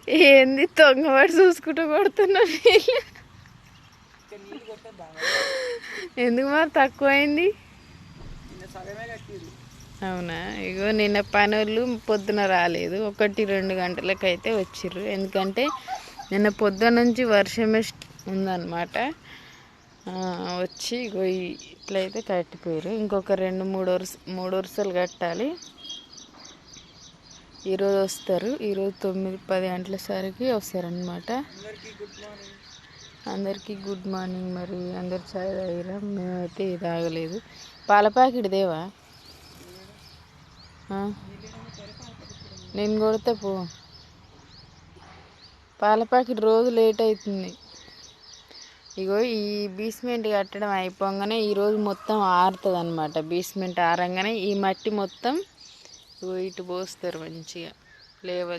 ఏంది తొంగవాడు చూసుకుంటూ కొడుతున్నా ఎందుకు మరి తక్కువైంది? అవునా? ఇగో నిన్న పనులు పొద్దున రాలేదు, 1-2 గంటలకైతే వచ్చిర్రు. ఎందుకంటే నిన్న పొద్దున నుంచి వర్షమే ఉందన్నమాట. వచ్చి ఇగో ఇట్లయితే కట్టిపోయారు. ఇంకొక 2-3 వరుసలు కట్టాలి. ఈరోజు వస్తారు. ఈరోజు 9-10 గంటల సరికి వస్తారనమాట. అందరికీ గుడ్ మార్నింగ్. మరి అందరు చాయ్ తాగిరా? మేమైతే తాగలేదు. పాల ప్యాకెట్ దేవా? నేను కొడితే పో. పాల ప్యాకెట్ రోజు లేట్ అవుతుంది. ఇగో ఈ బేస్మెంట్ కట్టడం అయిపోగానే ఈరోజు మొత్తం ఆరుతుంది అనమాట. బేస్మెంట్ ఆరంగానే ఈ మట్టి మొత్తం ఇటు పోస్తారు మంచిగా లేవల్